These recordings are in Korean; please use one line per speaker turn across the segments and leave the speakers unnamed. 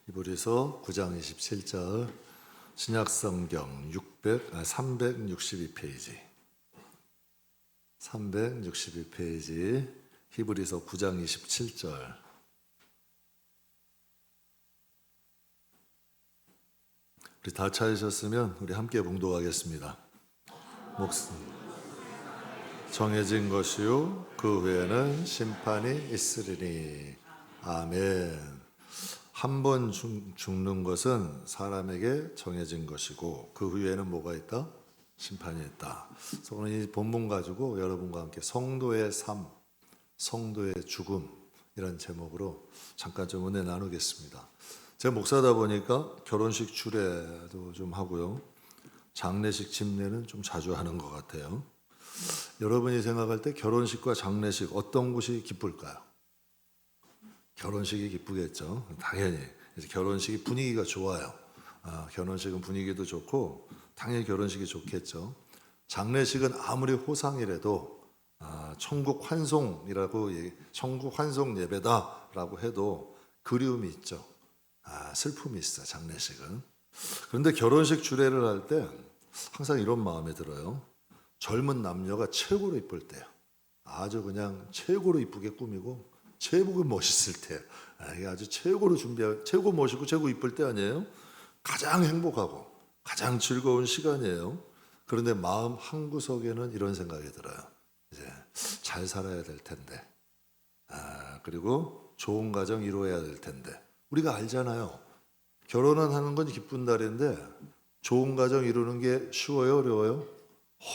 히브리서 9장 27절 신약성경 362페이지 362페이지 히브리서 9장 27절 우리 다 찾으셨으면 우리 함께 봉독하겠습니다. 정해진 것이요 그 후에는 심판이 있으리니. 아멘. 한 번 죽는 것은 사람에게 정해진 것이고 그 후에는 뭐가 있다? 심판이 있다. 그래서 오늘 이 본문 가지고 여러분과 함께 성도의 삶, 성도의 죽음 이런 제목으로 잠깐 좀 은혜 나누겠습니다. 제가 목사다 보니까 결혼식 주례도 좀 하고요. 장례식 집례는 좀 자주 하는 것 같아요. 여러분이 생각할 때 결혼식과 장례식 어떤 곳이 기쁠까요? 결혼식이 기쁘겠죠. 당연히 결혼식이 분위기가 좋아요. 결혼식은 분위기도 좋고 당연히 결혼식이 좋겠죠. 장례식은 아무리 호상이라도 천국 환송이라고 천국 환송 예배다라고 해도 그리움이 있죠. 슬픔이 있어 장례식은. 그런데 결혼식 주례를 할 때 항상 이런 마음이 들어요. 젊은 남녀가 최고로 이쁠 때요. 아주 그냥 최고로 이쁘게 꾸미고 최고 멋있을 때, 이게 아주 최고로 준비하고 최고 멋있고 최고 이쁠 때 아니에요? 가장 행복하고 가장 즐거운 시간이에요. 그런데 마음 한구석에는 이런 생각이 들어요. 이제 잘 살아야 될 텐데, 그리고 좋은 가정 이루어야 될 텐데. 우리가 알잖아요. 결혼은 하는 건 기쁜 날인데 좋은 가정 이루는 게 쉬워요, 어려워요?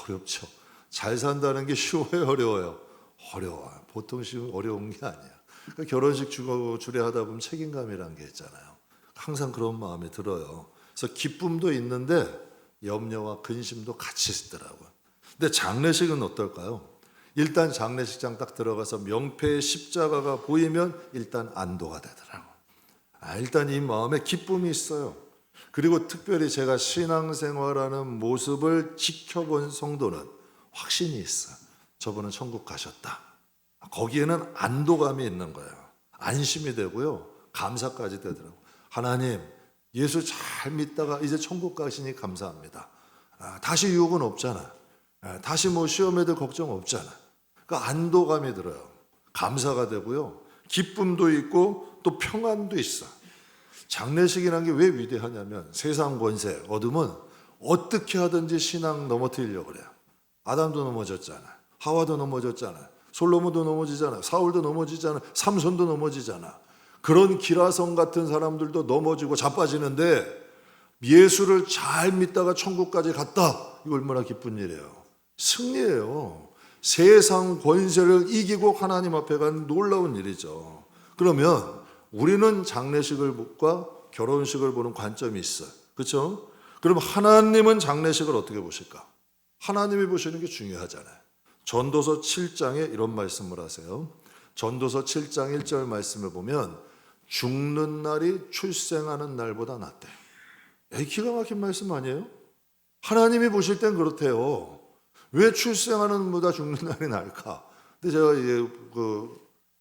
어렵죠. 잘 산다는 게 쉬워요, 어려워요? 어려워요. 보통 어려운 게 아니야. 그러니까 결혼식 주례하다 보면 책임감이라는 게 있잖아요. 항상 그런 마음이 들어요. 그래서 기쁨도 있는데 염려와 근심도 같이 있더라고요. 근데 장례식은 어떨까요? 일단 장례식장 딱 들어가서 명패의 십자가가 보이면 일단 안도가 되더라고요. 일단 이 마음에 기쁨이 있어요. 그리고 특별히 제가 신앙생활하는 모습을 지켜본 성도는 확신이 있어요. 저분은 천국 가셨다. 거기에는 안도감이 있는 거예요. 안심이 되고요. 감사까지 되더라고요. 하나님, 예수 잘 믿다가 이제 천국 가시니 감사합니다. 다시 유혹은 없잖아. 다시 뭐 시험에도 걱정 없잖아. 그러니까 안도감이 들어요. 감사가 되고요. 기쁨도 있고 또 평안도 있어. 장례식이라는 게 왜 위대하냐면 세상 권세, 어둠은 어떻게 하든지 신앙 넘어뜨리려고 그래요. 아담도 넘어졌잖아. 하와도 넘어졌잖아. 솔로몬도 넘어지잖아. 사울도 넘어지잖아. 삼손도 넘어지잖아. 그런 기라성 같은 사람들도 넘어지고 자빠지는데 예수를 잘 믿다가 천국까지 갔다. 이거 얼마나 기쁜 일이에요. 승리예요. 세상 권세를 이기고 하나님 앞에 간 놀라운 일이죠. 그러면 우리는 장례식과 결혼식을 보는 관점이 있어요. 그렇죠? 그럼 하나님은 장례식을 어떻게 보실까? 하나님이 보시는 게 중요하잖아요. 전도서 7장에 이런 말씀을 하세요. 전도서 7장 1절 말씀을 보면 죽는 날이 출생하는 날보다 낫대. 기가 막힌 말씀 아니에요? 하나님이 보실 땐 그렇대요. 왜 출생하는 날보다 죽는 날이 나을까? 근데 제가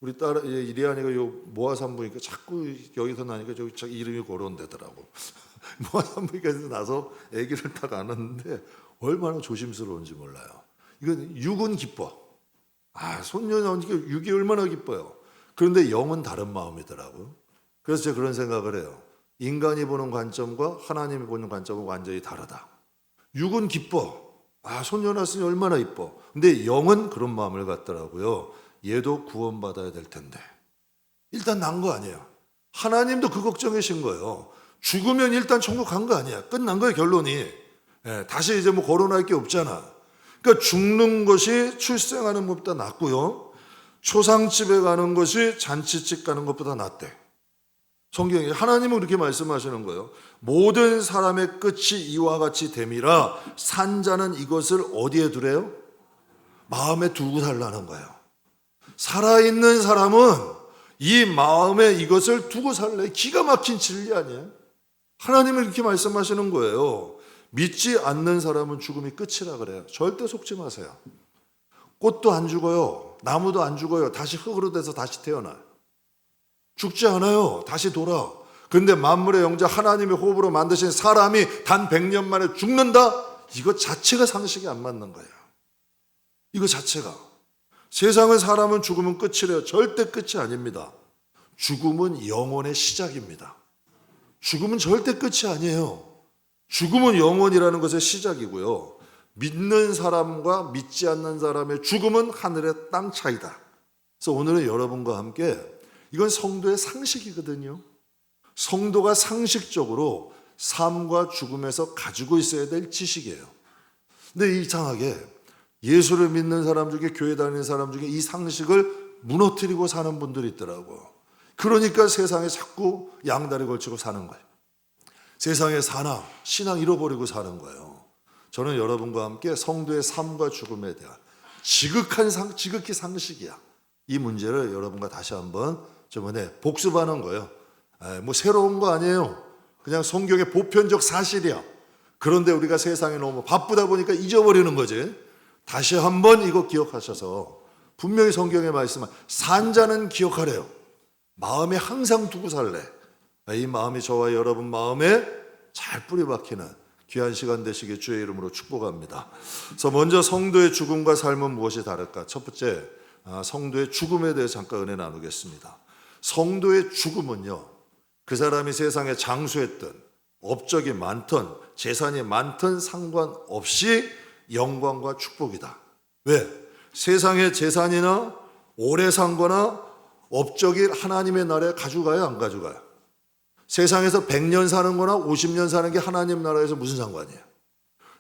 우리 딸 이리안이가 요 모아산부니까 자꾸 여기서 나니까 저기 이름이 거론되더라고. 모아산부니까에서 나서 아기를 딱 안았는데 얼마나 조심스러운지 몰라요. 이건 육은 기뻐. 손녀 나오니까 육이 얼마나 기뻐요. 그런데 영은 다른 마음이더라고요. 그래서 제가 그런 생각을 해요. 인간이 보는 관점과 하나님이 보는 관점은 완전히 다르다. 육은 기뻐. 손녀 낳았으니 얼마나 이뻐. 근데 영은 그런 마음을 갖더라고요. 얘도 구원받아야 될 텐데. 일단 난 거 아니에요. 하나님도 그 걱정이신 거예요. 죽으면 일단 천국 간 거 아니야. 끝난 거예요, 결론이. 다시 이제 뭐 거론할 게 없잖아. 그러니까 죽는 것이 출생하는 것보다 낫고요. 초상집에 가는 것이 잔치집 가는 것보다 낫대. 성경에 하나님은 그렇게 말씀하시는 거예요. 모든 사람의 끝이 이와 같이 됨이라 산자는 이것을 어디에 두래요? 마음에 두고 살라는 거예요. 살아있는 사람은 이 마음에 이것을 두고 살래. 기가 막힌 진리 아니에요? 하나님은 이렇게 말씀하시는 거예요. 믿지 않는 사람은 죽음이 끝이라 그래요. 절대 속지 마세요. 꽃도 안 죽어요. 나무도 안 죽어요. 다시 흙으로 돼서 다시 태어나요. 죽지 않아요. 다시 돌아. 그런데 만물의 영자 하나님의 호흡으로 만드신 사람이 단 100년 만에 죽는다? 이거 자체가 상식이 안 맞는 거예요. 이거 자체가. 세상은 사람은 죽으면 끝이래요. 절대 끝이 아닙니다. 죽음은 영혼의 시작입니다. 죽음은 절대 끝이 아니에요. 죽음은 영원이라는 것의 시작이고요. 믿는 사람과 믿지 않는 사람의 죽음은 하늘의 땅 차이다. 그래서 오늘은 여러분과 함께 이건 성도의 상식이거든요. 성도가 상식적으로 삶과 죽음에서 가지고 있어야 될 지식이에요. 근데 이상하게 예수를 믿는 사람 중에, 교회 다니는 사람 중에 이 상식을 무너뜨리고 사는 분들이 있더라고요. 그러니까 세상에 자꾸 양다리 걸치고 사는 거예요. 세상에 사나 신앙 잃어버리고 사는 거예요. 저는 여러분과 함께 성도의 삶과 죽음에 대한 지극히 상식이야. 이 문제를 여러분과 다시 한번 저번에 복습하는 거예요. 뭐 새로운 거 아니에요. 그냥 성경의 보편적 사실이야. 그런데 우리가 세상에 너무 바쁘다 보니까 잊어버리는 거지. 다시 한번 이거 기억하셔서 분명히 성경에 말씀한 산자는 기억하래요. 마음에 항상 두고 살래. 이 마음이 저와 여러분 마음에 잘 뿌리 박히는 귀한 시간 되시길 주의 이름으로 축복합니다. 그래서 먼저 성도의 죽음과 삶은 무엇이 다를까? 첫 번째, 성도의 죽음에 대해 잠깐 은혜 나누겠습니다. 성도의 죽음은요, 그 사람이 세상에 장수했던, 업적이 많던, 재산이 많던 상관없이 영광과 축복이다. 왜? 세상의 재산이나 오래 산 거나 업적이 하나님의 나라에 가져가요, 안 가져가요? 세상에서 100년 사는 거나 50년 사는 게 하나님 나라에서 무슨 상관이에요?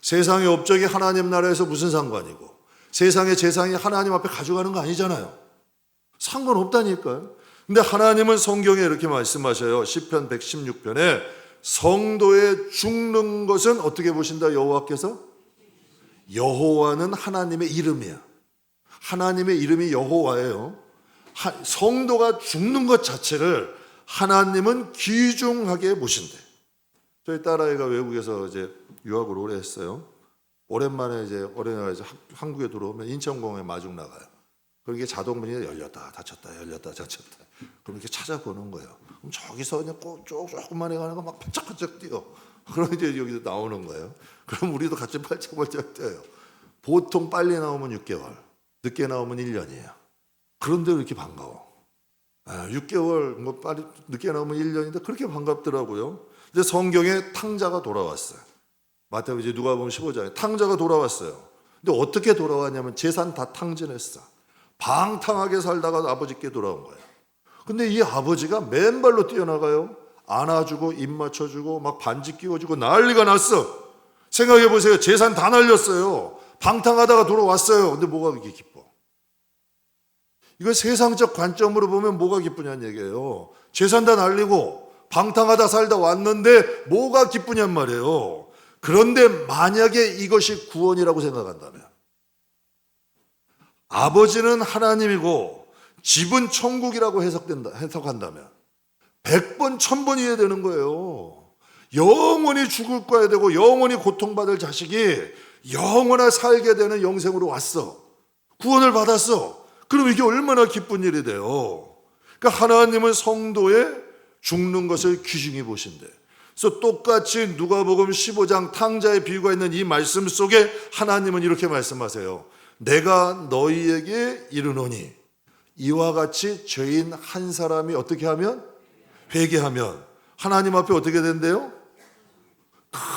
세상의 업적이 하나님 나라에서 무슨 상관이고, 세상의 재산이 하나님 앞에 가져가는 거 아니잖아요. 상관없다니까요. 근데 하나님은 성경에 이렇게 말씀하셔요. 시편 116편에 성도의 죽는 것은 어떻게 보신다? 여호와께서? 여호와는 하나님의 이름이야. 하나님의 이름이 여호와예요. 성도가 죽는 것 자체를 하나님은 귀중하게 보신대. 저희 딸아이가 외국에서 이제 유학을 오래 했어요. 오랜만에 이제 어린애가 이제 한국에 들어오면 인천공항에 마중 나가요. 그럼 이게 자동문이 열렸다 닫혔다 열렸다 닫혔다. 그럼 이렇게 찾아보는 거예요. 그럼 저기서 그냥 조금만 해가는 거 막 반짝반짝 뛰어. 그럼 이제 여기서 나오는 거예요. 그럼 우리도 같이 반짝반짝 뛰어요. 보통 빨리 나오면 6개월, 늦게 나오면 1년이에요. 그런데 왜 이렇게 반가워? 6개월, 뭐 빨리 늦게 나오면 1년인데 그렇게 반갑더라고요. 근데 성경에 탕자가 돌아왔어요. 마태복음 이제 누가복음 15장에 탕자가 돌아왔어요. 근데 어떻게 돌아왔냐면 재산 다 탕진했어. 방탕하게 살다가 아버지께 돌아온 거예요. 근데 이 아버지가 맨발로 뛰어나가요. 안아주고 입 맞춰주고 막 반지 끼워주고 난리가 났어. 생각해 보세요. 재산 다 날렸어요. 방탕하다가 돌아왔어요. 근데 뭐가 그렇게 기뻐? 이거 세상적 관점으로 보면 뭐가 기쁘냐는 얘기예요. 재산 다 날리고 방탕하다 살다 왔는데 뭐가 기쁘냔 말이에요. 그런데 만약에 이것이 구원이라고 생각한다면, 아버지는 하나님이고 집은 천국이라고 해석한다면 100번 1000번 이해야 되는 거예요. 영원히 죽을 거야 되고 영원히 고통받을 자식이 영원히 살게 되는 영생으로 왔어. 구원을 받았어. 그럼 이게 얼마나 기쁜 일이 돼요. 그러니까 하나님은 성도의 죽는 것을 귀중히 보신대. 그래서 똑같이 누가복음 15장 탕자의 비유가 있는 이 말씀 속에 하나님은 이렇게 말씀하세요. 내가 너희에게 이르노니 이와 같이 죄인 한 사람이 어떻게 하면? 회개하면 하나님 앞에 어떻게 된대요?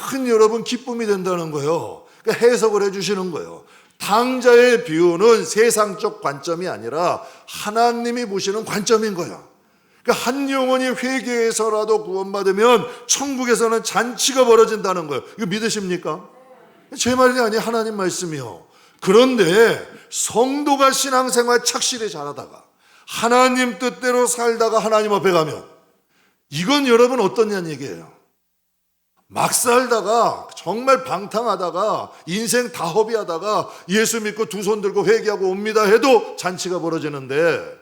큰 여러분 기쁨이 된다는 거예요. 그러니까 해석을 해주시는 거예요. 탕자의 비유는 세상적 관점이 아니라 하나님이 보시는 관점인 거야. 그러니까 한 영혼이 회개해서라도 구원받으면 천국에서는 잔치가 벌어진다는 거예요. 이거 믿으십니까? 제 말이 아니에요. 하나님 말씀이요. 그런데 성도가 신앙생활 착실히 잘하다가 하나님 뜻대로 살다가 하나님 앞에 가면 이건 여러분 어떠냐는 얘기예요. 막 살다가 정말 방탕하다가 인생 다 허비하다가 예수 믿고 두 손 들고 회개하고 옵니다 해도 잔치가 벌어지는데,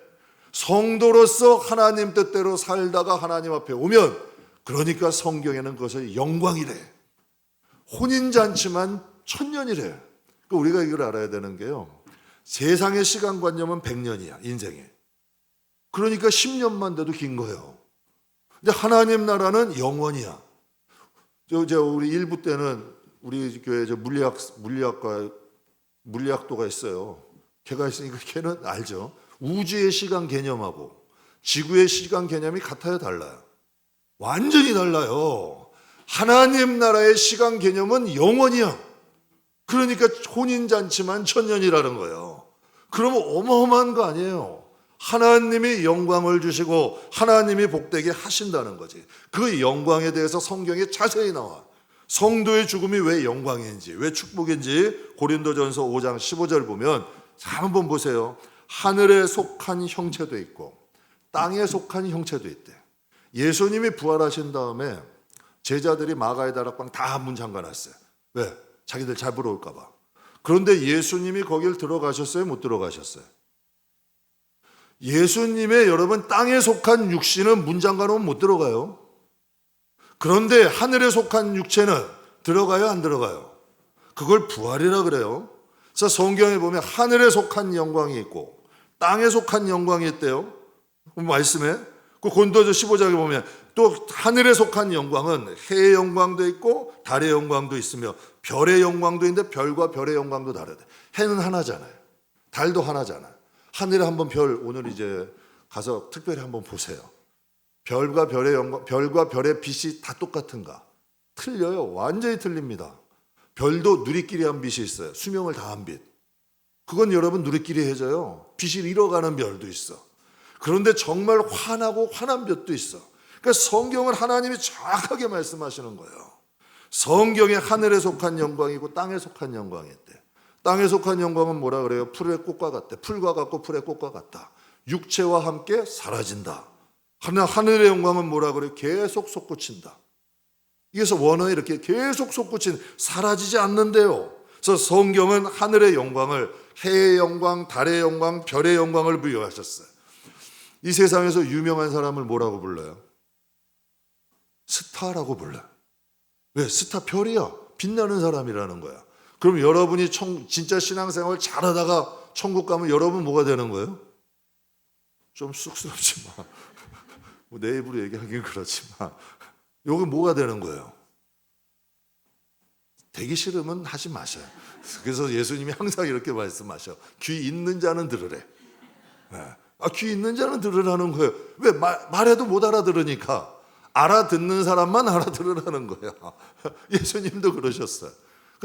성도로서 하나님 뜻대로 살다가 하나님 앞에 오면, 그러니까 성경에는 그것을 영광이래. 혼인잔치만 1000년이래. 그러니까 우리가 이걸 알아야 되는 게요, 세상의 시간관념은 100년이야 인생에. 그러니까 10년만 돼도 긴 거예요. 근데 하나님 나라는 영원이야. 우리 일부 때는 우리 교회 물리학도가 있어요. 걔가 있으니까 걔는 알죠. 우주의 시간 개념하고 지구의 시간 개념이 같아요, 달라요? 완전히 달라요. 하나님 나라의 시간 개념은 영원이야. 그러니까 혼인잔치만 1000년이라는 거예요. 그러면 어마어마한 거 아니에요. 하나님이 영광을 주시고 하나님이 복되게 하신다는 거지. 그 영광에 대해서 성경에 자세히 나와. 성도의 죽음이 왜 영광인지, 왜 축복인지 고린도전서 5장 15절 보면, 자, 한번 보세요. 하늘에 속한 형체도 있고 땅에 속한 형체도 있대. 예수님이 부활하신 다음에 제자들이 마가의 다락방 다 문 잠가놨어요. 왜? 자기들 잡으러 올까 봐. 그런데 예수님이 거길 들어가셨어요? 못 들어가셨어요? 예수님의 여러분 땅에 속한 육신은 문 잠가놓으면 못 들어가요. 그런데 하늘에 속한 육체는 들어가요, 안 들어가요? 그걸 부활이라 그래요. 그래서 성경에 보면 하늘에 속한 영광이 있고 땅에 속한 영광이 있대요. 말씀에 그 고린도서 15장에 보면 또 하늘에 속한 영광은 해의 영광도 있고 달의 영광도 있으며 별의 영광도 있는데 별과 별의 영광도 다르대. 해는 하나잖아요. 달도 하나잖아요. 하늘에 한번 별 오늘 이제 가서 특별히 한번 보세요. 별과 별의 영광, 별과 별의 빛이 다 똑같은가? 틀려요. 완전히 틀립니다. 별도 누리끼리 한 빛이 있어요. 수명을 다한 빛. 그건 여러분 누리끼리 해져요. 빛이 잃어가는 별도 있어. 그런데 정말 환하고 환한 별도 있어. 그러니까 성경은 하나님이 정확하게 말씀하시는 거예요. 성경에 하늘에 속한 영광이고 땅에 속한 영광이 있대. 땅에 속한 영광은 뭐라 그래요? 풀의 꽃과 같대. 풀과 같고 풀의 꽃과 같다. 육체와 함께 사라진다. 하늘의 영광은 뭐라 그래요? 계속 솟구친다. 그래서 원어에 이렇게 계속 솟구친, 사라지지 않는데요. 그래서 성경은 하늘의 영광을 해의 영광, 달의 영광, 별의 영광을 부여하셨어요. 이 세상에서 유명한 사람을 뭐라고 불러요? 스타라고 불러요. 왜? 스타, 별이야. 빛나는 사람이라는 거야. 그럼 여러분이 진짜 신앙생활 잘하다가 천국 가면 여러분 뭐가 되는 거예요? 좀 쑥스럽지만 내 입으로 얘기하긴 그렇지만 여기 뭐가 되는 거예요? 되기 싫으면 하지 마셔요. 그래서 예수님이 항상 이렇게 말씀하셔. 귀 있는 자는 들으래. 귀 있는 자는 들으라는 거예요. 왜? 말해도 못 알아들으니까 알아듣는 사람만 알아들으라는 거야. 예수님도 그러셨어요.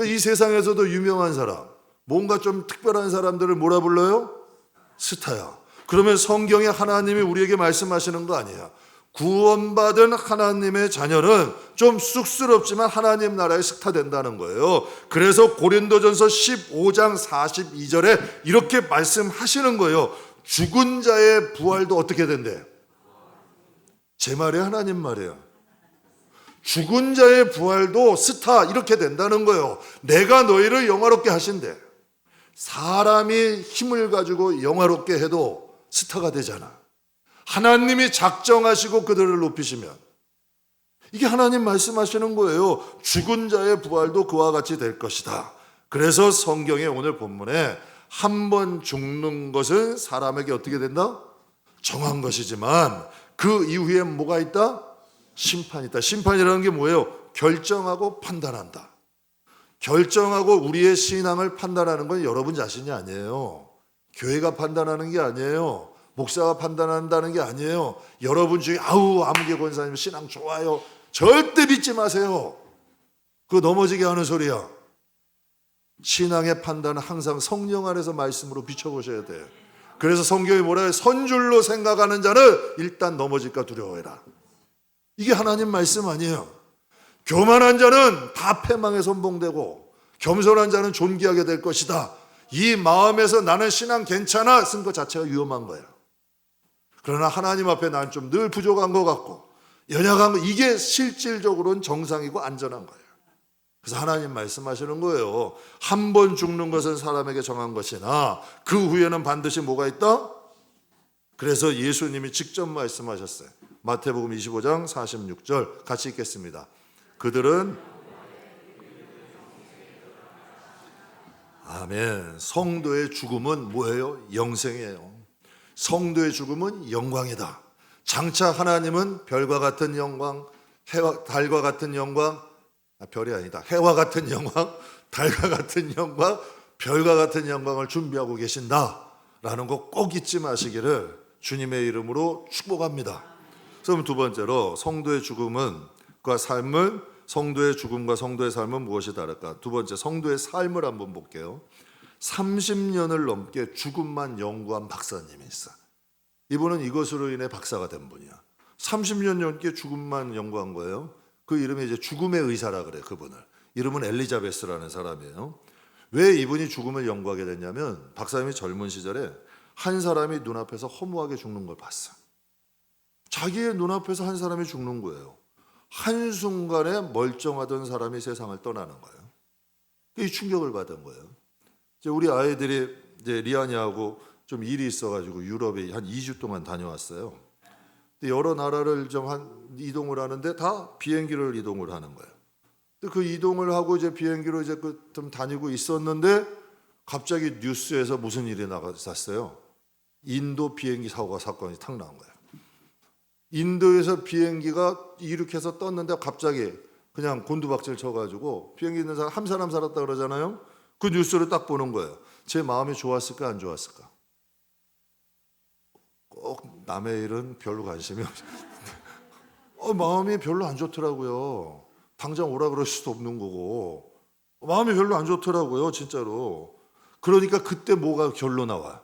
이 세상에서도 유명한 사람, 뭔가 좀 특별한 사람들을 뭐라 불러요? 스타야. 그러면 성경에 하나님이 우리에게 말씀하시는 거 아니에요. 구원받은 하나님의 자녀는 좀 쑥스럽지만 하나님 나라의 스타 된다는 거예요. 그래서 고린도전서 15장 42절에 이렇게 말씀하시는 거예요. 죽은 자의 부활도 어떻게 된대? 제 말이에요, 하나님 말이에요. 죽은 자의 부활도 스타 이렇게 된다는 거예요. 내가 너희를 영화롭게 하신대. 사람이 힘을 가지고 영화롭게 해도 스타가 되잖아. 하나님이 작정하시고 그들을 높이시면 이게 하나님 말씀하시는 거예요. 죽은 자의 부활도 그와 같이 될 것이다. 그래서 성경의 오늘 본문에 한 번 죽는 것은 사람에게 어떻게 된다? 정한 것이지만 그 이후에 뭐가 있다? 심판이 있다. 심판이라는 게 뭐예요? 결정하고 판단한다. 결정하고 우리의 신앙을 판단하는 건 여러분 자신이 아니에요. 교회가 판단하는 게 아니에요. 목사가 판단한다는 게 아니에요. 여러분 중에 아무개 권사님 신앙 좋아요. 절대 믿지 마세요. 그거 넘어지게 하는 소리야. 신앙의 판단은 항상 성령 안에서 말씀으로 비춰보셔야 돼요. 그래서 성경이 뭐라 해요? 선줄로 생각하는 자는 일단 넘어질까 두려워해라. 이게 하나님 말씀 아니에요. 교만한 자는 다 패망에 선봉되고 겸손한 자는 존귀하게 될 것이다. 이 마음에서 나는 신앙 괜찮아 쓴 것 자체가 위험한 거예요. 그러나 하나님 앞에 난 좀 늘 부족한 것 같고 연약한 거, 이게 실질적으로는 정상이고 안전한 거예요. 그래서 하나님 말씀하시는 거예요. 한 번 죽는 것은 사람에게 정한 것이나 그 후에는 반드시 뭐가 있다? 그래서 예수님이 직접 말씀하셨어요. 마태복음 25장 46절 같이 읽겠습니다. 그들은 아멘. 성도의 죽음은 뭐예요? 영생이에요. 성도의 죽음은 영광이다. 장차 하나님은 별과 같은 영광, 해와 달과 같은 영광, 별이 아니다. 해와 같은 영광, 달과 같은 영광, 별과 같은 영광을 준비하고 계신다라는 거 꼭 잊지 마시기를 주님의 이름으로 축복합니다. 그럼 두 번째로 성도의 죽음과 삶은, 성도의 죽음과 성도의 삶은 무엇이 다를까? 두 번째, 성도의 삶을 한번 볼게요. 30년을 넘게 죽음만 연구한 박사님이 있어. 이분은 이것으로 인해 박사가 된 분이야. 30년 넘게 죽음만 연구한 거예요. 그 이름이 이제 죽음의 의사라 그래. 그분을 이름은 엘리자베스라는 사람이에요. 왜 이분이 죽음을 연구하게 됐냐면, 박사님이 젊은 시절에 한 사람이 눈앞에서 허무하게 죽는 걸 봤어. 자기의 눈앞에서 한 사람이 죽는 거예요. 한순간에 멀쩡하던 사람이 세상을 떠나는 거예요. 이 충격을 받은 거예요. 이제 우리 아이들이 이제 리안이하고 좀 일이 있어가지고 유럽에 한 2주 동안 다녀왔어요. 여러 나라를 좀 이동을 하는데 다 비행기를 이동을 하는 거예요. 그 이동을 하고 이제 비행기로 이제 좀 다니고 있었는데 갑자기 뉴스에서 무슨 일이 나갔어요. 인도 비행기 사건이 탁 나온 거예요. 인도에서 비행기가 이륙해서 떴는데 갑자기 그냥 곤두박질 쳐가지고, 비행기 있는 사람 한 사람 살았다 그러잖아요. 그 뉴스를 딱 보는 거예요. 제 마음이 좋았을까 안 좋았을까? 꼭 남의 일은 별로 관심이 없어요. 마음이 별로 안 좋더라고요. 당장 오라 그럴 수도 없는 거고 마음이 별로 안 좋더라고요, 진짜로. 그러니까 그때 뭐가 결로 나와?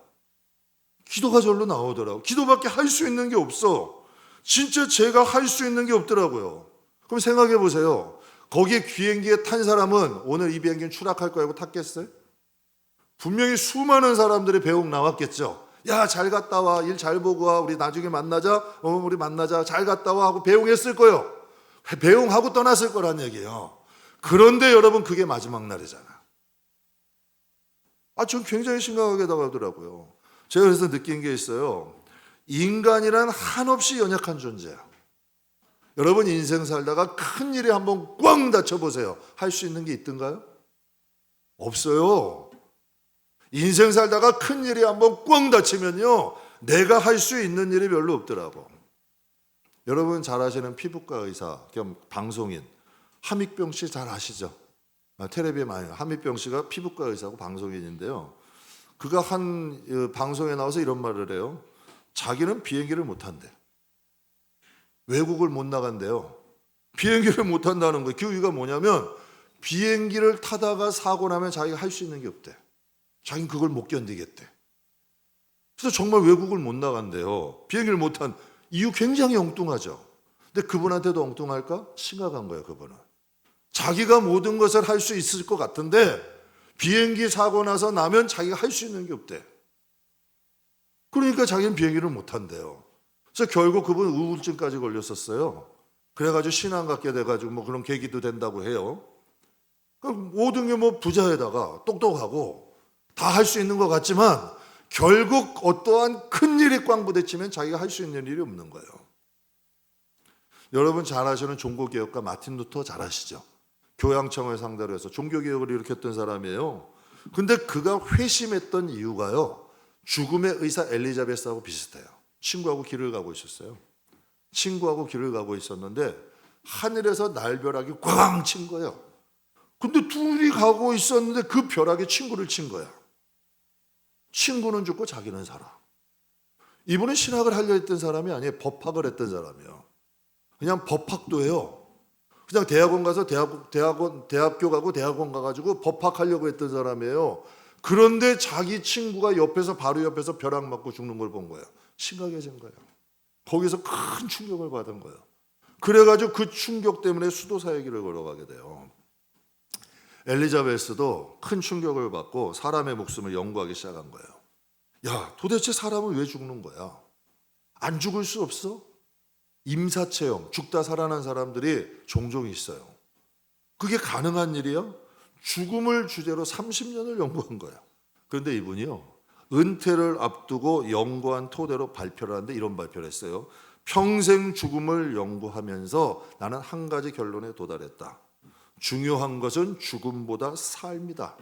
기도가 절로 나오더라고. 기도밖에 할 수 있는 게 없어. 진짜 제가 할 수 있는 게 없더라고요. 그럼 생각해 보세요. 거기에 비행기에 탄 사람은 오늘 이 비행기는 추락할 거라고 탔겠어요? 분명히 수많은 사람들의 배웅 나왔겠죠. 야, 잘 갔다 와, 일 잘 보고 와, 우리 나중에 만나자, 우리 만나자, 잘 갔다 와 하고 배웅했을 거예요. 배웅하고 떠났을 거란 얘기예요. 그런데 여러분, 그게 마지막 날이잖아. 전 굉장히 심각하게 다가오더라고요. 제가 그래서 느낀 게 있어요. 인간이란 한없이 연약한 존재야. 여러분, 인생 살다가 큰 일에 한번 꽝 다쳐보세요. 할 수 있는 게 있던가요? 없어요. 인생 살다가 큰 일이 한번 꽝 다치면요, 내가 할 수 있는 일이 별로 없더라고. 여러분 잘 아시는 피부과 의사 겸 방송인 함익병 씨 잘 아시죠? 텔레비에 많이, 함익병 씨가 피부과 의사고 방송인인데요. 그가 한 방송에 나와서 이런 말을 해요. 자기는 비행기를 못 탄대. 외국을 못 나간대요. 비행기를 못 탄다는 거예요. 그 이유가 뭐냐면, 비행기를 타다가 사고 나면 자기가 할 수 있는 게 없대. 자기는 그걸 못 견디겠대. 그래서 정말 외국을 못 나간대요. 비행기를 못 탄 이유 굉장히 엉뚱하죠. 근데 그분한테도 엉뚱할까? 심각한 거예요, 그분은. 자기가 모든 것을 할 수 있을 것 같은데 비행기 사고 나서 나면 자기가 할 수 있는 게 없대. 그러니까 자기는 비행기를 못 탄대요. 그래서 결국 그분 우울증까지 걸렸었어요. 그래가지고 신앙 갖게 돼가지고 뭐 그런 계기도 된다고 해요. 모든 게 뭐 부자에다가 똑똑하고 다 할 수 있는 것 같지만 결국 어떠한 큰 일이 꽝 부딪히면 자기가 할 수 있는 일이 없는 거예요. 여러분 잘 아시는 종교개혁가 마틴 루터 잘 아시죠? 교양청을 상대로 해서 종교개혁을 일으켰던 사람이에요. 근데 그가 회심했던 이유가요, 죽음의 의사 엘리자베스하고 비슷해요. 친구하고 길을 가고 있었어요. 친구하고 길을 가고 있었는데 하늘에서 날벼락이 꽝 친 거예요. 근데 둘이 가고 있었는데 그 벼락이 친구를 친 거야. 친구는 죽고 자기는 살아. 이분은 신학을 하려 했던 사람이 아니에요. 법학을 했던 사람이에요. 그냥 법학도예요. 그냥 대학원 가서 대학교 가고 대학원 가가지고 법학하려고 했던 사람이에요. 그런데 자기 친구가 옆에서, 바로 옆에서 벼락 맞고 죽는 걸 본 거예요. 심각해진 거예요. 거기서 큰 충격을 받은 거예요. 그래가지고 그 충격 때문에 수도사의 길을 걸어가게 돼요. 엘리자베스도 큰 충격을 받고 사람의 목숨을 연구하기 시작한 거예요. 야, 도대체 사람은 왜 죽는 거야? 안 죽을 수 없어? 임사체험, 죽다 살아난 사람들이 종종 있어요. 그게 가능한 일이야? 죽음을 주제로 30년을 연구한 거야. 그런데 이분이요, 은퇴를 앞두고 연구한 토대로 발표를 하는데 이런 발표를 했어요. 평생 죽음을 연구하면서 나는 한 가지 결론에 도달했다. 중요한 것은 죽음보다 삶이다.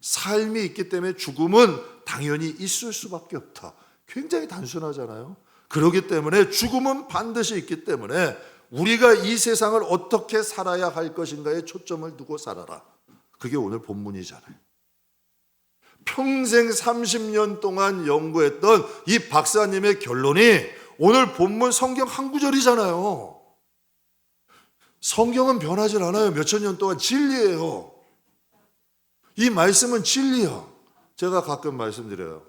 삶이 있기 때문에 죽음은 당연히 있을 수밖에 없다. 굉장히 단순하잖아요. 그렇기 때문에 죽음은 반드시 있기 때문에 우리가 이 세상을 어떻게 살아야 할 것인가에 초점을 두고 살아라. 그게 오늘 본문이잖아요. 평생 30년 동안 연구했던 이 박사님의 결론이 오늘 본문 성경 한 구절이잖아요. 성경은 변하지 않아요. 몇천 년 동안 진리예요. 이 말씀은 진리야. 제가 가끔 말씀드려요.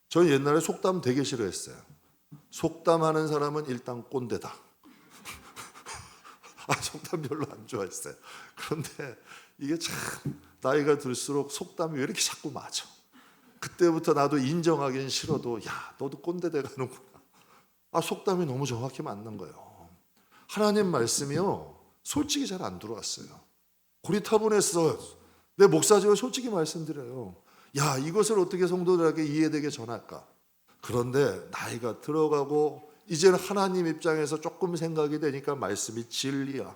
저는 옛날에 속담 되게 싫어했어요. 속담하는 사람은 일단 꼰대다. 속담 별로 안 좋아했어요. 그런데 이게 참 나이가 들수록 속담이 왜 이렇게 자꾸 맞아. 그때부터 나도 인정하기는 싫어도 야 너도 꼰대 돼가는구나. 속담이 너무 정확히 맞는 거예요. 하나님 말씀이요 솔직히 잘 안 들어왔어요. 고리타분했어. 내 목사직을 솔직히 말씀드려요. 야 이것을 어떻게 성도들에게 이해되게 전할까. 그런데 나이가 들어가고 이제는 하나님 입장에서 조금 생각이 되니까 말씀이 진리야.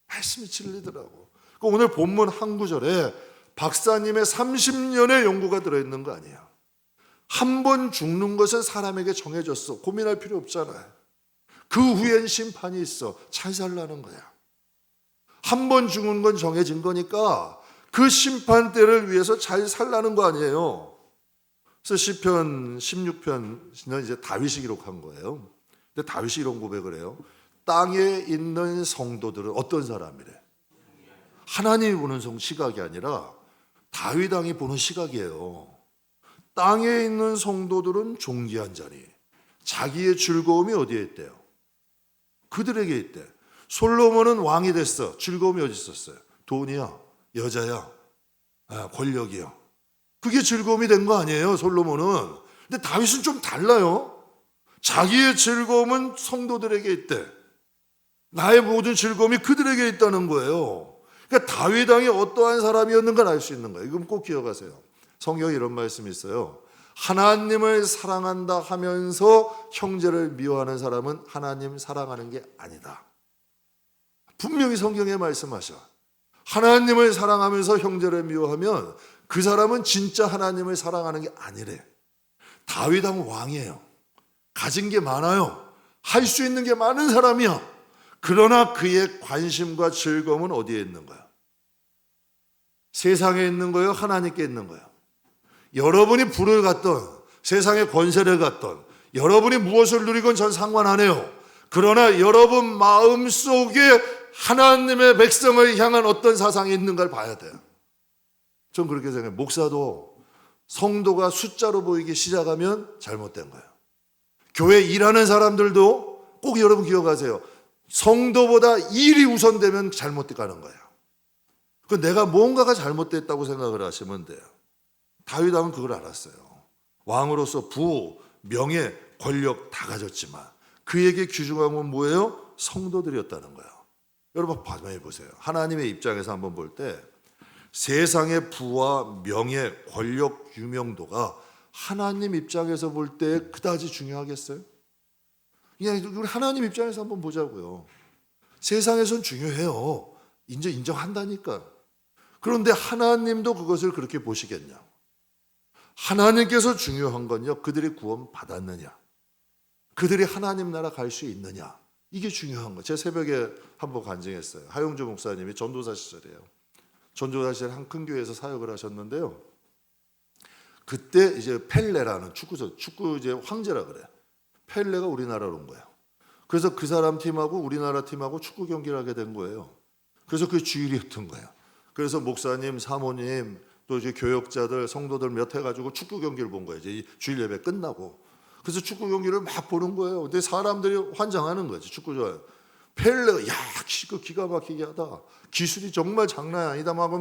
말씀이 진리더라고. 오늘 본문 한 구절에 박사님의 30년의 연구가 들어있는 거 아니에요. 한 번 죽는 것은 사람에게 정해졌어. 고민할 필요 없잖아요. 그 후엔 심판이 있어. 잘 살라는 거야. 한 번 죽은 건 정해진 거니까 그 심판 때를 위해서 잘 살라는 거 아니에요. 그래서 시편 16편은 이제 다윗이 기록한 거예요. 근데 다윗이 이런 고백을 해요. 땅에 있는 성도들은 어떤 사람이래? 하나님이 보는 시각이 아니라 다윗 왕이 보는 시각이에요. 땅에 있는 성도들은 존귀한 자니 자기의 즐거움이 어디에 있대요? 그들에게 있대. 솔로몬은 왕이 됐어. 즐거움이 어디 있었어요? 돈이야, 여자야, 권력이야. 그게 즐거움이 된 거 아니에요, 솔로몬은. 근데 다윗은 좀 달라요. 자기의 즐거움은 성도들에게 있대. 나의 모든 즐거움이 그들에게 있다는 거예요. 그러니까 다윗 왕이 어떠한 사람이었는가를 알 수 있는 거예요. 이건 꼭 기억하세요. 성경에 이런 말씀이 있어요. 하나님을 사랑한다 하면서 형제를 미워하는 사람은 하나님 사랑하는 게 아니다. 분명히 성경에 말씀하셔. 하나님을 사랑하면서 형제를 미워하면 그 사람은 진짜 하나님을 사랑하는 게 아니래. 다윗 왕은 왕이에요. 가진 게 많아요. 할 수 있는 게 많은 사람이야. 그러나 그의 관심과 즐거움은 어디에 있는 거야? 세상에 있는 거예요? 하나님께 있는 거예요? 여러분이 부를 갖던 세상의 권세를 갖던 여러분이 무엇을 누리건 전 상관 안 해요. 그러나 여러분 마음속에 하나님의 백성을 향한 어떤 사상이 있는가를 봐야 돼요. 전 그렇게 생각해요. 목사도 성도가 숫자로 보이기 시작하면 잘못된 거예요. 교회 일하는 사람들도 꼭 여러분 기억하세요. 성도보다 일이 우선되면 잘못 가는 거예요. 내가 뭔가가 잘못됐다고 생각을 하시면 돼요. 다윗 왕은 그걸 알았어요. 왕으로서 부, 명예, 권력 다 가졌지만 그에게 귀중한 건 뭐예요? 성도들이었다는 거예요. 여러분 반응해 보세요. 하나님의 입장에서 한번 볼 때 세상의 부와 명예, 권력, 유명도가 하나님 입장에서 볼 때 그다지 중요하겠어요? 그냥 우리 하나님 입장에서 한번 보자고요. 세상에선 중요해요. 이제 인정한다니까. 그런데 하나님도 그것을 그렇게 보시겠냐? 하나님께서 중요한 건요, 그들이 구원 받았느냐, 그들이 하나님 나라 갈 수 있느냐, 이게 중요한 거예요. 제가 새벽에 한번 간증했어요. 하용주 목사님이 전도사 시절이에요. 전도사 시절 한 큰 교회에서 사역을 하셨는데요. 그때 이제 펠레라는 축구 이제 황제라 그래요. 펠레가 우리나라로 온 거예요. 그래서 그 사람 팀하고 우리나라 팀하고 축구 경기를 하게 된 거예요. 그래서 그게 주일이었던 거예요. 그래서 목사님, 사모님, 또 이제 교역자들, 성도들 몇 해가지고 축구 경기를 본 거예요. 이제 주일 예배 끝나고. 그래서 축구 경기를 막 보는 거예요. 근데 사람들이 환장하는 거지. 축구 좋아요. 펠레가 기가 막히게 하다. 기술이 정말 장난이 아니다. 막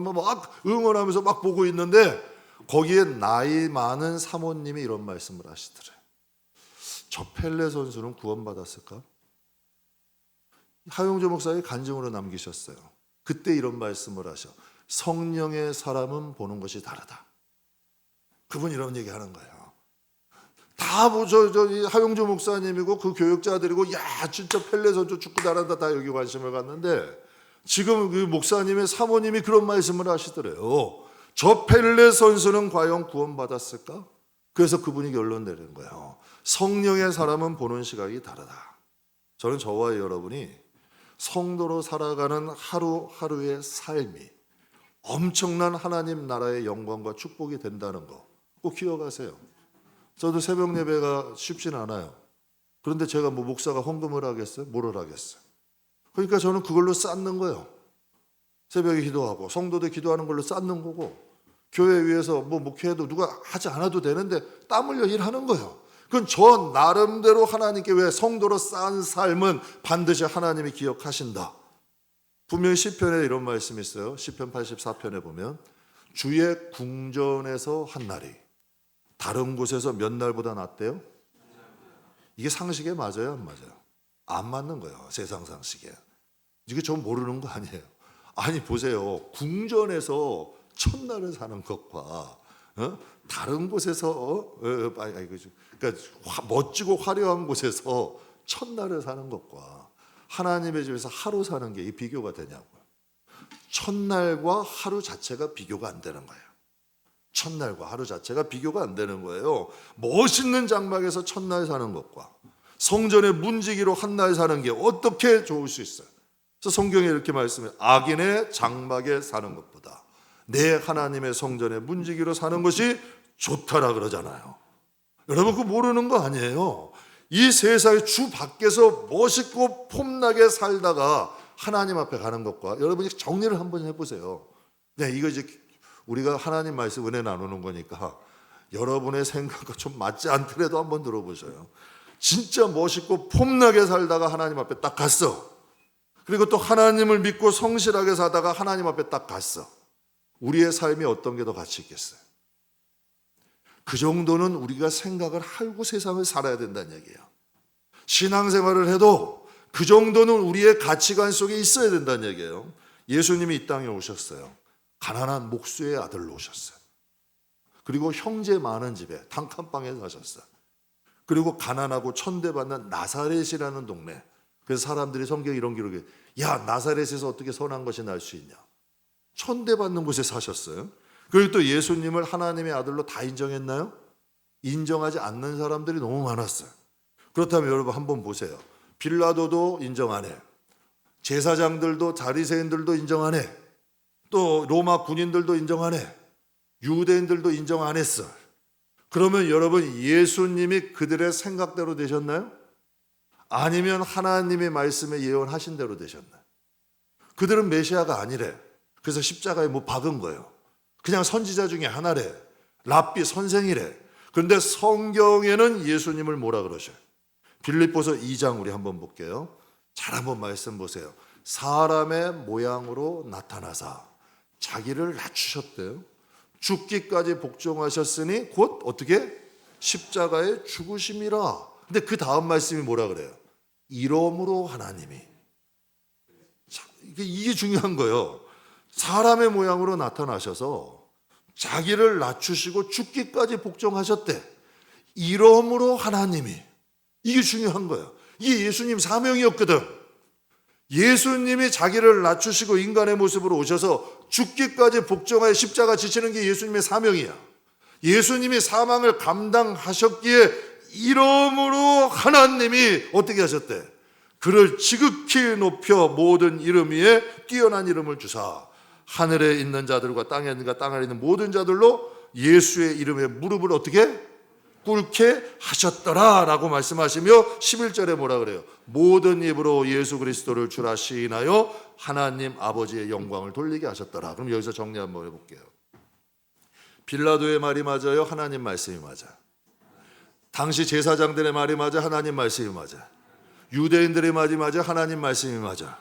응원하면서 막 보고 있는데 거기에 나이 많은 사모님이 이런 말씀을 하시더래요. 저 펠레 선수는 구원받았을까? 하용조 목사의 간증으로 남기셨어요. 그때 이런 말씀을 하셔. 성령의 사람은 보는 것이 다르다. 그분이 이런 얘기 하는 거예요. 다 하용조 목사님이고 그 교육자들이고 야 진짜 펠레 선수 축구 잘한다 다 여기 관심을 갖는데 지금 그 목사님의 사모님이 그런 말씀을 하시더래요. 저 펠레 선수는 과연 구원받았을까? 그래서 그분이 결론 내리는 거예요. 성령의 사람은 보는 시각이 다르다. 저는 저와 여러분이 성도로 살아가는 하루하루의 삶이 엄청난 하나님 나라의 영광과 축복이 된다는 거 꼭 기억하세요. 저도 새벽 예배가 쉽진 않아요. 그런데 제가 뭐 목사가 헌금을 하겠어요? 뭐를 하겠어요? 그러니까 저는 그걸로 쌓는 거예요. 새벽에 기도하고 성도들 기도하는 걸로 쌓는 거고, 교회 위에서 뭐 목회해도 누가 하지 않아도 되는데 땀 흘려 일하는 거예요. 그건 저 나름대로 하나님께 왜 성도로 쌓은 삶은 반드시 하나님이 기억하신다. 분명히 시편에 이런 말씀이 있어요. 시편 84편에 보면 주의 궁전에서 한 날이 다른 곳에서 몇 날보다 낫대요? 이게 상식에 맞아요, 안 맞아요? 안 맞는 거예요, 세상 상식에. 이게 전 모르는 거 아니에요. 아니 보세요, 궁전에서 첫날을 사는 것과 다른 곳에서 그러니까 멋지고 화려한 곳에서 첫날을 사는 것과 하나님의 집에서 하루 사는 게 이 비교가 되냐고요. 첫날과 하루 자체가 비교가 안 되는 거예요. 첫날과 하루 자체가 비교가 안 되는 거예요. 멋있는 장막에서 첫날 사는 것과 성전의 문지기로 한 날 사는 게 어떻게 좋을 수 있어요? 그래서 성경에 이렇게 말씀해요. 악인의 장막에 사는 것보다 내 하나님의 성전의 문지기로 사는 것이 좋다라 그러잖아요. 여러분 그거 모르는 거 아니에요. 이 세상의 주 밖에서 멋있고 폼나게 살다가 하나님 앞에 가는 것과 여러분이 정리를 한번 해보세요. 네, 이거 이제 우리가 하나님 말씀 은혜 나누는 거니까 여러분의 생각과 좀 맞지 않더라도 한번 들어보셔요. 진짜 멋있고 폼나게 살다가 하나님 앞에 딱 갔어. 그리고 또 하나님을 믿고 성실하게 사다가 하나님 앞에 딱 갔어. 우리의 삶이 어떤 게 더 가치 있겠어요? 그 정도는 우리가 생각을 하고 세상을 살아야 된다는 얘기예요. 신앙생활을 해도 그 정도는 우리의 가치관 속에 있어야 된다는 얘기예요. 예수님이 이 땅에 오셨어요. 가난한 목수의 아들로 오셨어요. 그리고 형제 많은 집에 단칸방에 사셨어요. 그리고 가난하고 천대받는 나사렛이라는 동네. 그래서 사람들이 성경에 이런 기록이, 야 나사렛에서 어떻게 선한 것이 날 수 있냐. 천대받는 곳에 사셨어요. 그리고 또 예수님을 하나님의 아들로 다 인정했나요? 인정하지 않는 사람들이 너무 많았어요. 그렇다면 여러분 한번 보세요. 빌라도도 인정 안 해. 제사장들도 바리새인들도 인정 안 해. 또 로마 군인들도 인정 안 해. 유대인들도 인정 안 했어. 그러면 여러분 예수님이 그들의 생각대로 되셨나요? 아니면 하나님의 말씀에 예언하신 대로 되셨나요? 그들은 메시아가 아니래. 그래서 십자가에 뭐 박은 거예요. 그냥 선지자 중에 하나래. 랍비 선생이래. 그런데 성경에는 예수님을 뭐라 그러셔요? 빌립보서 2장 우리 한번 볼게요. 잘 한번 말씀 보세요. 사람의 모양으로 나타나사 자기를 낮추셨대요. 죽기까지 복종하셨으니 곧 어떻게? 십자가에 죽으심이라. 근데 그 다음 말씀이 뭐라 그래요? 이러므로 하나님이. 이게 중요한 거예요. 사람의 모양으로 나타나셔서 자기를 낮추시고 죽기까지 복종하셨대. 이러므로 하나님이. 이게 중요한 거예요. 이게 예수님 사명이었거든. 예수님이 자기를 낮추시고 인간의 모습으로 오셔서 죽기까지 복종하여 십자가 지치는 게 예수님의 사명이야. 예수님이 사망을 감당하셨기에 이러므로 하나님이 어떻게 하셨대? 그를 지극히 높여 모든 이름 위에 뛰어난 이름을 주사 하늘에 있는 자들과 땅에 있는 땅 아래 있는 모든 자들로 예수의 이름에 무릎을 어떻게? 꿇게 하셨더라 라고 말씀하시며 11절에 뭐라 그래요? 모든 입으로 예수 그리스도를 주라 시인하여 하나님 아버지의 영광을 돌리게 하셨더라. 그럼 여기서 정리 한번 해볼게요. 빌라도의 말이 맞아요? 하나님 말씀이 맞아요? 당시 제사장들의 말이 맞아? 하나님 말씀이 맞아? 유대인들의 말이 맞아? 하나님 말씀이 맞아?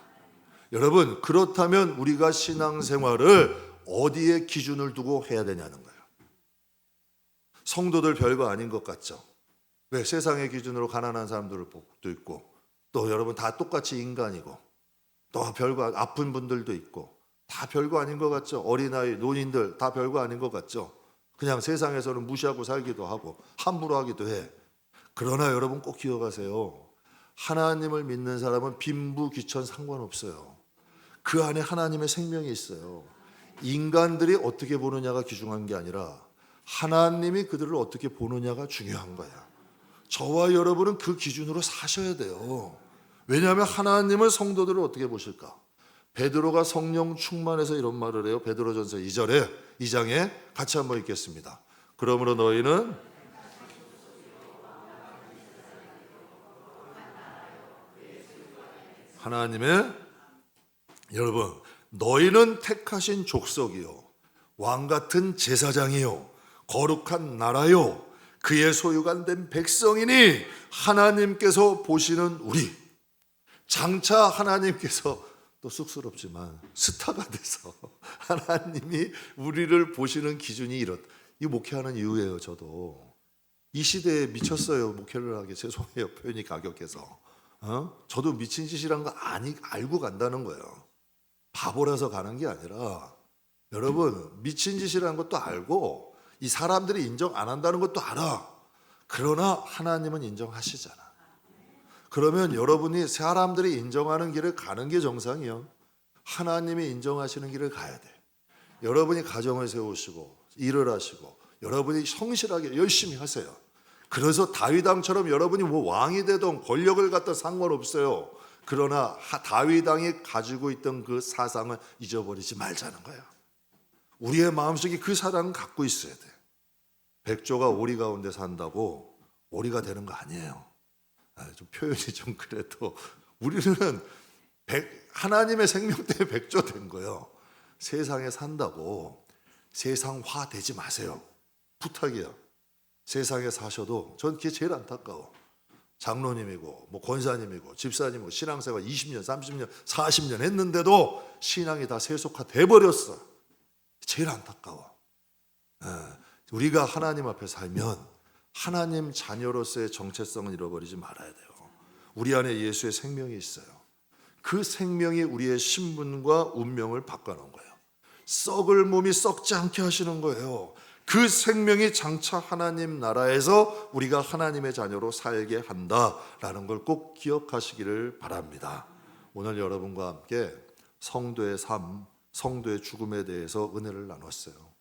여러분 그렇다면 우리가 신앙생활을 어디에 기준을 두고 해야 되냐는 거예요. 성도들 별거 아닌 것 같죠? 왜? 세상의 기준으로 가난한 사람들도 있고 또 여러분 다 똑같이 인간이고 또 별거 아픈 분들도 있고 다 별거 아닌 것 같죠? 어린아이, 노인들 다 별거 아닌 것 같죠? 그냥 세상에서는 무시하고 살기도 하고 함부로 하기도 해. 그러나 여러분 꼭 기억하세요. 하나님을 믿는 사람은 빈부귀천 상관없어요. 그 안에 하나님의 생명이 있어요. 인간들이 어떻게 보느냐가 귀중한 게 아니라 하나님이 그들을 어떻게 보느냐가 중요한 거야. 저와 여러분은 그 기준으로 사셔야 돼요. 왜냐하면 하나님은 성도들을 어떻게 보실까? 베드로가 성령 충만해서 이런 말을 해요. 베드로전서 2장에 같이 한번 읽겠습니다. 그러므로 너희는 하나님의, 여러분, 너희는 택하신 족속이요 왕 같은 제사장이요 거룩한 나라요 그의 소유가 된 백성이니 하나님께서 보시는 우리. 장차 하나님께서 또 쑥스럽지만 스타가 돼서 하나님이 우리를 보시는 기준이 이 목회하는 이유예요. 저도 이 시대에 미쳤어요. 목회를 하기. 죄송해요, 표현이 가격해서. 저도 미친 짓이란 거 알고 간다는 거예요. 바보라서 가는 게 아니라, 여러분, 미친 짓이라는 것도 알고 이 사람들이 인정 안 한다는 것도 알아. 그러나 하나님은 인정하시잖아. 그러면 여러분이 사람들이 인정하는 길을 가는 게 정상이요. 하나님이 인정하시는 길을 가야 돼. 여러분이 가정을 세우시고 일을 하시고 여러분이 성실하게 열심히 하세요. 그래서 다윗 왕처럼 여러분이 뭐 왕이 되든 권력을 갖다 상관없어요. 그러나 다윗 왕이 가지고 있던 그 사상을 잊어버리지 말자는 거예요. 우리의 마음속에 그 사랑을 갖고 있어야 돼. 백조가 오리 가운데 산다고 오리가 되는 거 아니에요. 좀 표현이 좀 그래도 우리는 하나님의 생명 때문에 백조 된 거예요. 세상에 산다고 세상화 되지 마세요. 부탁이야. 세상에 사셔도 전 그게 제일 안타까워. 장로님이고 뭐 권사님이고 집사님이고 신앙생활 20년 30년 40년 했는데도 신앙이 다 세속화돼 버렸어. 제일 안타까워. 우리가 하나님 앞에 살면 하나님 자녀로서의 정체성을 잃어버리지 말아야 돼요. 우리 안에 예수의 생명이 있어요. 그 생명이 우리의 신분과 운명을 바꿔놓은 거예요. 썩을 몸이 썩지 않게 하시는 거예요. 그 생명이 장차 하나님 나라에서 우리가 하나님의 자녀로 살게 한다라는 걸 꼭 기억하시기를 바랍니다. 오늘 여러분과 함께 성도의 삶, 성도의 죽음에 대해서 은혜를 나눴어요.